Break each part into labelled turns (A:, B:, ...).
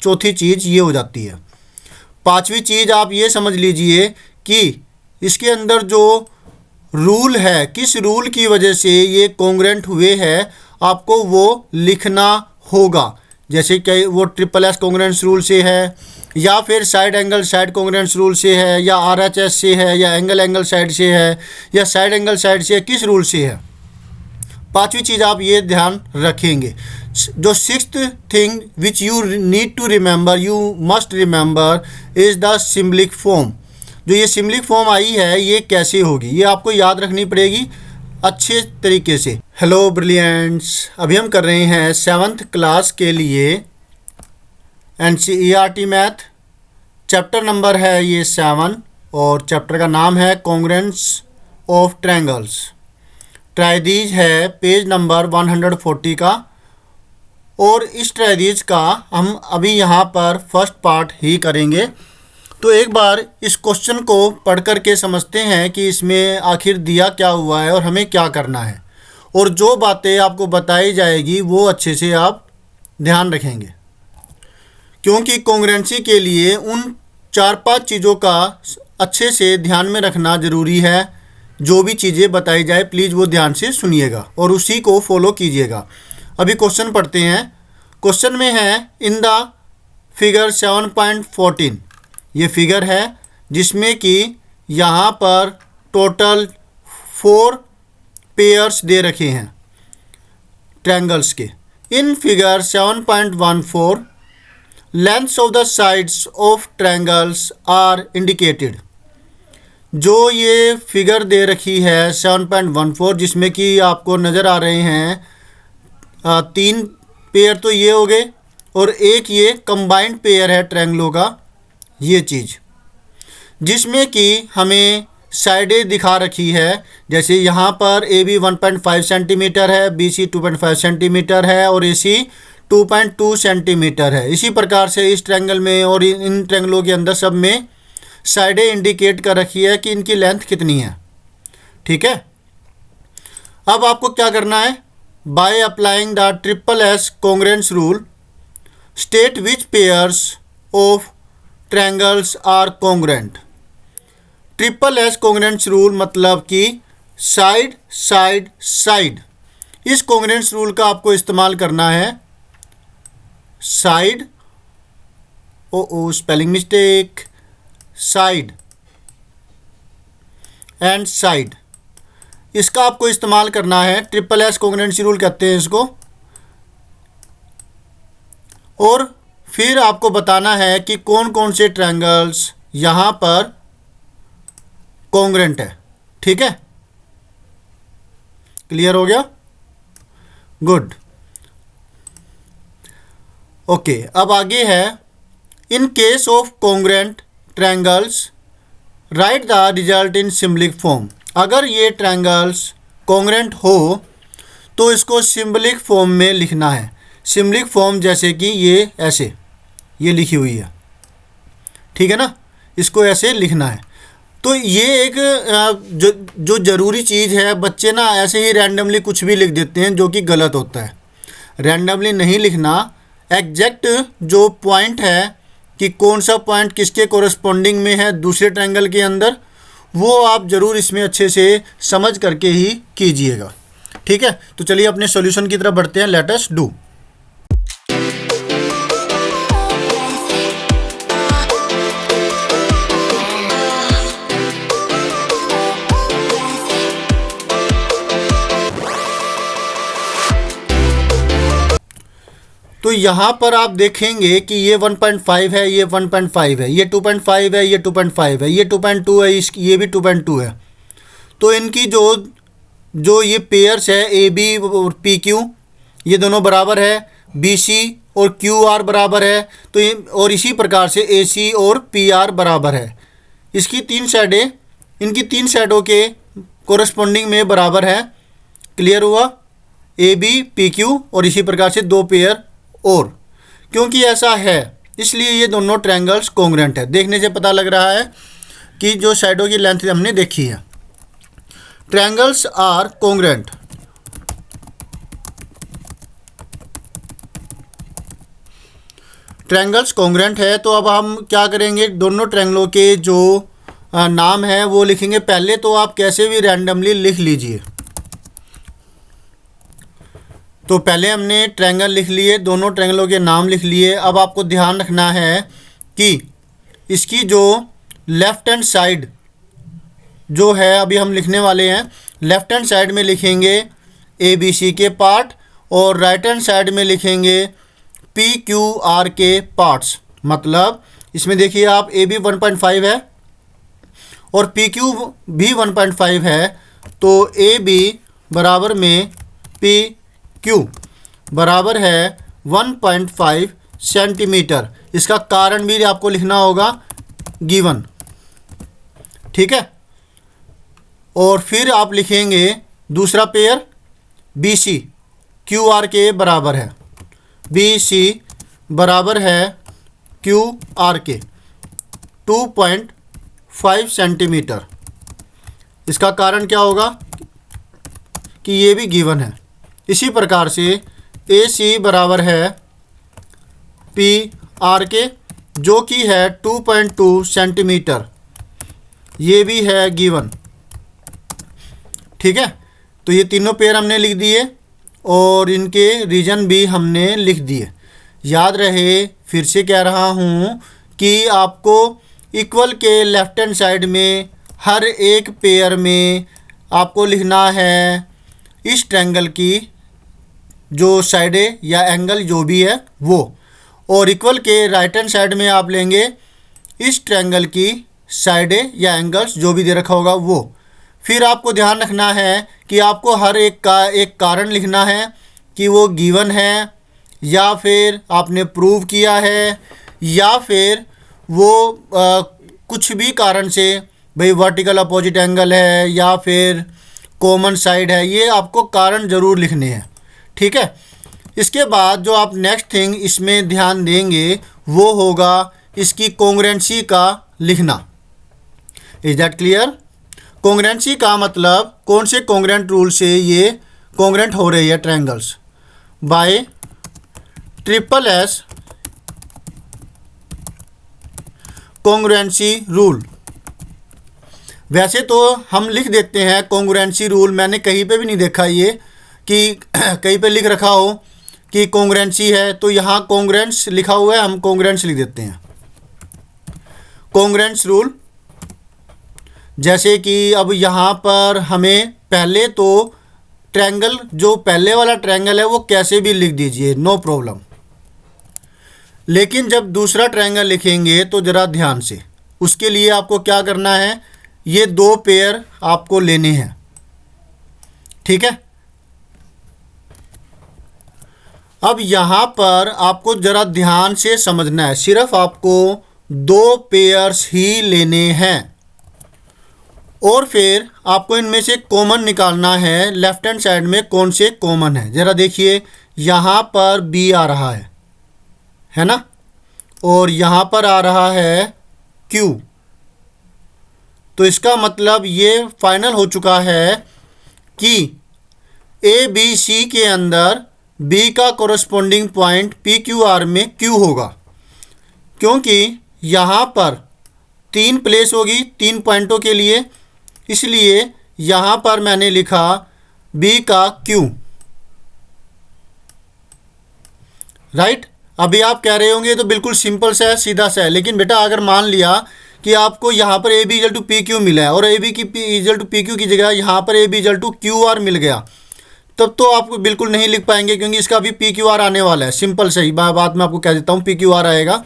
A: चौथी चीज़ ये हो जाती है। पांचवी चीज़ आप ये समझ लीजिए कि इसके अंदर जो रूल है, किस रूल की वजह से ये कॉन्ग्रेंट हुए हैं, आपको वो लिखना होगा। जैसे कि वो ट्रिपल एस कॉन्ग्रेंस रूल से है, या फिर side angle side congruence rule से है, या आरएचएस से है, या एंगल एंगल साइड से है, या साइड एंगल साइड से है, किस रूल से है। पांचवी चीज़ आप ये ध्यान रखेंगे। जो sixth thing which you need to remember, you must remember, is the symbolic form. जो ये सिम्बलिक फॉर्म आई है ये कैसे होगी, ये आपको याद रखनी पड़ेगी अच्छे तरीके से। हेलो ब्रिलियंट्स, अभी हम कर रहे हैं 7th क्लास के लिए NCERT मैथ। चैप्टर नंबर है ये 7 और चैप्टर का नाम है कॉन्ग्रेंस ऑफ ट्रायंगल्स। ट्रायदीज है पेज नंबर 140 का, और इस ट्रायदीज का हम अभी यहाँ पर फर्स्ट पार्ट ही करेंगे। तो एक बार इस क्वेश्चन को पढ़ कर के समझते हैं कि इसमें आखिर दिया क्या हुआ है और हमें क्या करना है, और जो बातें आपको बताई जाएगी वो अच्छे से आप ध्यान रखेंगे, क्योंकि कॉन्ग्रेंसी के लिए उन 4-5 चीज़ों का अच्छे से ध्यान में रखना ज़रूरी है। जो भी चीज़ें बताई जाए प्लीज़ वो ध्यान से सुनिएगा और उसी को फॉलो कीजिएगा। अभी क्वेश्चन पढ़ते हैं। क्वेश्चन में है इन द फिगर 7.14, ये फिगर है जिसमें कि यहाँ पर टोटल 4 पेयर्स दे रखे हैं ट्रायंगल्स के। In figure 7.14 lengths of the sides of triangles are indicated. जो ये फिगर दे रखी है 7.14, जिसमें कि आपको नज़र आ रहे हैं 3 पेयर तो ये हो गए, और एक ये कंबाइंड पेयर है ट्रायंगलों का, ये चीज़ जिसमें कि हमें साइडें दिखा रखी है। जैसे यहाँ पर AB 1.5 सेंटीमीटर है, BC 2.5 सेंटीमीटर है और AC 2.2 सेंटीमीटर है। इसी प्रकार से इस ट्रायंगल में और इन ट्रायंगलों के अंदर सब में साइडें इंडिकेट कर रखी है कि इनकी लेंथ कितनी है। ठीक है, अब आपको क्या करना है, by applying the triple S congruence rule state which pairs of triangles are congruent. Triple S congruence rule मतलब कि साइड साइड साइड। इस कॉन्ग्रेंस रूल का आपको इस्तेमाल करना है। Side, oh spelling mistake, side and side, इसका आपको इस्तेमाल करना है। ट्रिपल एस कॉन्ग्रेंसी रूल कहते हैं इसको। और फिर आपको बताना है कि कौन कौन से ट्रायंगल्स यहाँ पर कॉन्ग्रेंट है। ठीक है, क्लियर हो गया? Good, okay. अब आगे है in case of congruent triangles right the result in symbolic form. अगर ये ट्रायंगल्स कॉन्ग्रेंट हो तो इसको सिम्बलिक फॉर्म में लिखना है। सिम्बलिक फॉर्म जैसे कि ये ऐसे, ये लिखी हुई है, ठीक है ना, इसको ऐसे लिखना है। तो ये एक जो ज़रूरी चीज़ है, बच्चे ना ऐसे ही रैंडमली कुछ भी लिख देते हैं जो कि गलत होता है। रैंडमली नहीं लिखना, एग्जैक्ट जो पॉइंट है कि कौन सा पॉइंट किसके कोरस्पॉन्डिंग में है दूसरे ट्रायंगल के अंदर, वो आप ज़रूर इसमें अच्छे से समझ करके ही कीजिएगा। ठीक है, तो चलिए अपने सॉल्यूशन की तरफ बढ़ते हैं। Let us do. तो यहाँ पर आप देखेंगे कि ये 1.5 है, ये 1.5 है, ये 2.5 है, ये 2.5 है, ये 2.2 है, ये भी 2.2 है। तो इनकी जो ये पेयर्स है AB और PQ, ये दोनों बराबर है। BC और QR बराबर है। तो ये और इसी प्रकार से AC और PR बराबर है। इसकी 3 साइडें, इनकी 3 साइडों के कोरस्पॉन्डिंग में बराबर है। क्लियर हुआ? AB PQ और इसी प्रकार से 2 पेयर और। क्योंकि ऐसा है इसलिए ये दोनों ट्रायंगल्स कॉन्ग्रेंट है। देखने से पता लग रहा है कि जो साइडों की लेंथ हमने देखी है। Triangles are congruent. Triangles congruent है, तो अब हम क्या करेंगे, दोनों ट्रायंगलों के जो नाम है वो लिखेंगे। पहले तो आप कैसे भी रैंडमली लिख लीजिए। तो पहले हमने ट्रायंगल लिख लिए, दोनों ट्रायंगलों के नाम लिख लिए। अब आपको ध्यान रखना है कि इसकी जो लेफ़्ट हैंड साइड जो है, अभी हम लिखने वाले हैं, लेफ़्ट हैंड साइड में लिखेंगे ए बी सी के पार्ट और राइट हैंड साइड में लिखेंगे पी क्यू आर के पार्ट्स। मतलब इसमें देखिए आप ए बी 1.5 है और पी क्यू भी 1.5 है, तो ए बी बराबर में पी क्यू बराबर है 1.5 सेंटीमीटर। इसका कारण भी आपको लिखना होगा गिवन, ठीक है। और फिर आप लिखेंगे दूसरा pair B C Q R के बराबर है, बी सी बराबर है क्यू आर के 2.5 सेंटीमीटर। इसका कारण क्या होगा कि ये भी गिवन है। इसी प्रकार से ए सी बराबर है पी आर के जो कि है 2.2 सेंटीमीटर, ये भी है गिवन, ठीक है। तो ये तीनों पेयर हमने लिख दिए और इनके रीजन भी हमने लिख दिए। याद रहे, फिर से कह रहा हूँ कि आपको इक्वल के लेफ़्ट हैंड साइड में हर एक पेयर में आपको लिखना है इस ट्रायंगल की जो साइडें या एंगल जो भी है वो, और इक्वल के राइट हैंड साइड में आप लेंगे इस ट्रायंगल की साइडें या एंगल्स जो भी दे रखा होगा वो। फिर आपको ध्यान रखना है कि आपको हर एक का एक कारण लिखना है कि वो गिवन है या फिर आपने प्रूव किया है या फिर वो कुछ भी कारण से, भाई वर्टिकल अपोजिट एंगल है या फिर कॉमन साइड है, ये आपको कारण ज़रूर लिखने हैं, ठीक है। इसके बाद जो आप नेक्स्ट थिंग इसमें ध्यान देंगे वो होगा इसकी कॉन्ग्रुएंसी का लिखना। Is that clear? कॉन्ग्रुएंसी का मतलब कौन से कॉन्ग्रुएंट रूल से ये कॉन्ग्रुएंट हो रही है triangles, bye triple S congruency rule. वैसे तो हम लिख देते हैं कॉन्ग्रुएंसी रूल, मैंने कहीं पे भी नहीं देखा ये कि कहीं पे लिख रखा हो कि कॉन्ग्रुएंसी है, तो यहाँ कॉन्ग्रुएंस लिखा हुआ है, हम कॉन्ग्रुएंस लिख देते हैं। कॉन्ग्रुएंस रूल, जैसे कि अब यहाँ पर हमें पहले तो ट्रायंगल, जो पहले वाला ट्रायंगल है वो कैसे भी लिख दीजिए, नो प्रॉब्लम। लेकिन जब दूसरा ट्रायंगल लिखेंगे तो ज़रा ध्यान से, उसके लिए आपको क्या करना है, ये दो पेयर आपको लेने हैं, ठीक है। अब यहाँ पर आपको ज़रा ध्यान से समझना है, सिर्फ आपको दो पेयर्स ही लेने हैं और फिर आपको इनमें से कॉमन निकालना है। लेफ्ट हैंड साइड में कौन से कॉमन है, ज़रा देखिए, यहाँ पर बी आ रहा है ना, और यहाँ पर आ रहा है क्यू। तो इसका मतलब ये फाइनल हो चुका है कि ए बी सी के अंदर बी का corresponding point P Q R में क्यू होगा, क्योंकि यहाँ पर 3 प्लेस होगी 3 पॉइंटों के लिए, इसलिए यहाँ पर मैंने लिखा बी का क्यू, राइट। अभी आप कह रहे होंगे तो बिल्कुल सिंपल सा है, सीधा सा है, लेकिन बेटा अगर मान लिया कि आपको यहाँ पर A B equal to P Q मिला है और ए बी की इक्वल टू पी क्यू की जगह यहाँ पर A B equal to Q R मिल गया, तब तो आप बिल्कुल नहीं लिख पाएंगे, क्योंकि इसका भी पी क्यू आर आने वाला है। सिंपल सही बात मैं आपको कह देता हूँ, पी क्यू आर आएगा।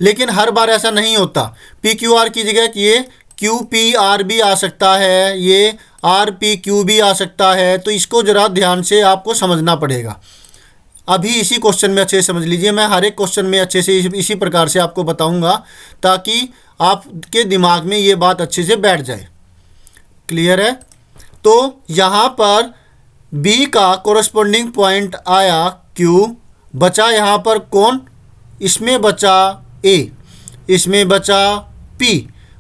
A: लेकिन हर बार ऐसा नहीं होता, पी क्यू आर की जगह ये क्यू पी आर भी आ सकता है, ये आर पी क्यू भी आ सकता है, तो इसको ज़रा ध्यान से आपको समझना पड़ेगा। अभी इसी क्वेश्चन में अच्छे से समझ लीजिए, मैं हर एक क्वेश्चन में अच्छे से इसी प्रकार से आपको बताऊंगा ताकि आपके दिमाग में ये बात अच्छे से बैठ जाए। क्लियर है? तो यहाँ पर B का कोरस्पोंडिंग पॉइंट आया Q, बचा यहाँ पर कौन, इसमें बचा A, इसमें बचा P,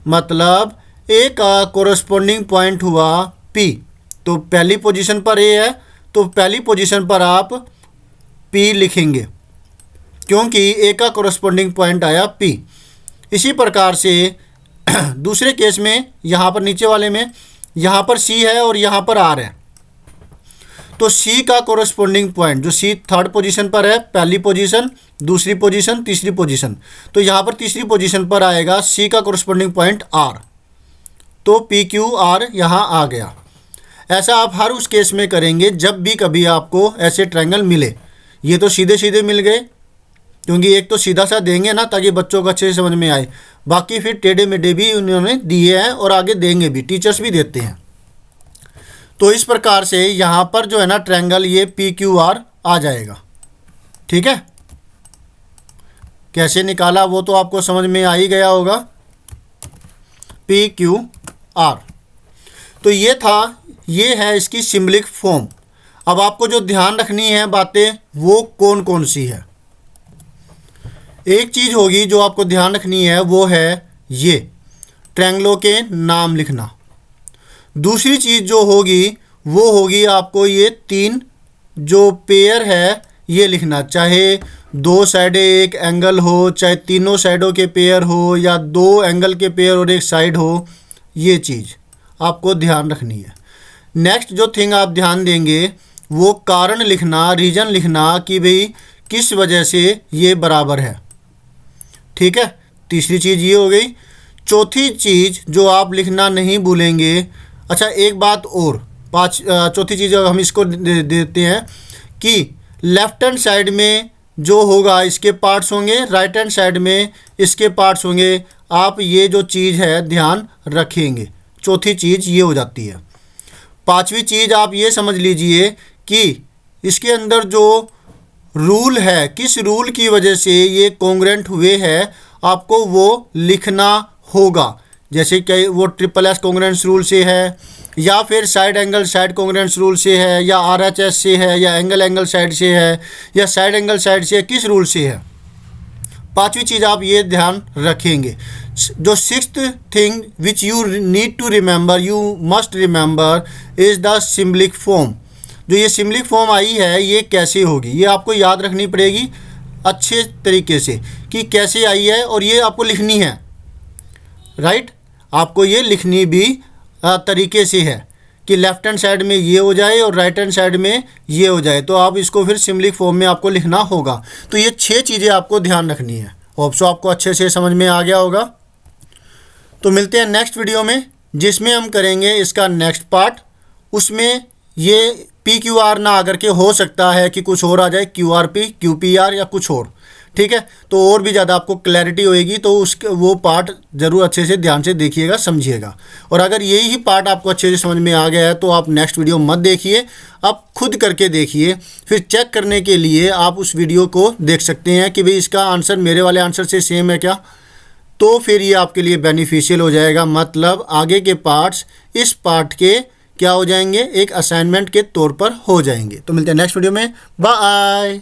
A: मतलब A का कोरस्पोंडिंग पॉइंट हुआ P। तो पहली पोजीशन पर A है, तो पहली पोजीशन पर आप P लिखेंगे, क्योंकि ए का कोरस्पॉन्डिंग पॉइंट आया P। इसी प्रकार से दूसरे केस में यहाँ पर नीचे वाले में यहाँ पर C है और यहाँ पर R है, तो C का कोरस्पॉन्डिंग पॉइंट जो C थर्ड पोजीशन पर है, पहली पोजीशन, दूसरी पोजीशन, तीसरी पोजीशन, तो यहाँ पर तीसरी पोजीशन पर आएगा C का कोरस्पॉन्डिंग पॉइंट R, तो PQR यहाँ आ गया। ऐसा आप हर उस केस में करेंगे जब भी कभी आपको ऐसे ट्रायंगल मिले। ये तो सीधे सीधे मिल गए, क्योंकि एक तो सीधा सा देंगे ना ताकि बच्चों को अच्छे से समझ में आए, बाकी फिर टेढ़े मेढ़े भी उन्होंने दिए हैं और आगे देंगे भी, टीचर्स भी देते हैं। तो इस प्रकार से यहाँ पर जो है ना ट्रायंगल ये PQR आ जाएगा। ठीक है, कैसे निकाला वो तो आपको समझ में आ ही गया होगा, PQR। तो ये था, ये है इसकी सिंबलिक फॉर्म। अब आपको जो ध्यान रखनी है बातें वो कौन कौन सी है। एक चीज़ होगी जो आपको ध्यान रखनी है, वो है ये ट्रायंगलों के नाम लिखना। दूसरी चीज़ जो होगी वो होगी आपको ये 3 जो पेयर है ये लिखना, चाहे 2 साइडें एक एंगल हो, चाहे तीनों साइडों के पेयर हो, या 2 एंगल के पेयर और एक साइड हो, ये चीज़ आपको ध्यान रखनी है। नेक्स्ट जो थिंग आप ध्यान देंगे वो कारण लिखना, रीज़न लिखना कि भाई किस वजह से ये बराबर है। ठीक है, तीसरी चीज़ ये हो गई। चौथी चीज़ जो आप लिखना नहीं भूलेंगे, अच्छा एक बात और, चौथी चीज़ हम इसको देते हैं कि लेफ्ट हैंड साइड में जो होगा इसके पार्ट्स होंगे, राइट हैंड साइड में इसके पार्ट्स होंगे। आप ये जो चीज़ है ध्यान रखेंगे। चौथी चीज़ ये हो जाती है। पांचवी चीज़ आप ये समझ लीजिए कि इसके अंदर जो रूल है, किस रूल की वजह से ये कॉन्ग्रुएंट हुए हैं, आपको वो लिखना होगा। जैसे कि वो SSS कॉन्ग्रुएंस रूल से है, या फिर side angle side congruence rule से है, या RHS से है, या एंगल साइड से है, या साइड एंगल साइड से है, किस रूल से है। पांचवी चीज़ आप ये ध्यान रखेंगे। जो sixth thing which you need to remember, you must remember, is the symbolic form. जो ये सिंबलिक फॉर्म आई है ये कैसे होगी, ये आपको याद रखनी पड़ेगी अच्छे तरीके से कि कैसे आई है, और ये आपको लिखनी है। राइट, आपको ये लिखनी भी तरीके से है कि लेफ्ट हैंड साइड में ये हो जाए और राइट हैंड साइड में ये हो जाए, तो आप इसको फिर सिंबलिक फॉर्म में आपको लिखना होगा। तो ये 6 चीज़ें आपको ध्यान रखनी है। होप सो आपको अच्छे से समझ में आ गया होगा। तो मिलते हैं नेक्स्ट वीडियो में, जिसमें हम करेंगे इसका नेक्स्ट पार्ट। उसमें ये PQR ना आकर के हो सकता है कि कुछ और आ जाए, QRP, QPR या कुछ और। ठीक है, तो और भी ज़्यादा आपको क्लैरिटी होएगी, तो उसके वो पार्ट ज़रूर अच्छे से ध्यान से देखिएगा, समझिएगा। और अगर यही पार्ट आपको अच्छे से समझ में आ गया है तो आप नेक्स्ट वीडियो मत देखिए, आप खुद करके देखिए। फिर चेक करने के लिए आप उस वीडियो को देख सकते हैं कि भाई इसका आंसर मेरे वाले आंसर से सेम है क्या, तो फिर ये आपके लिए बेनिफिशियल हो जाएगा। मतलब आगे के पार्ट्स इस पार्ट के क्या हो जाएंगे, एक असाइनमेंट के तौर पर हो जाएंगे। तो मिलते हैं नेक्स्ट वीडियो में, बाय।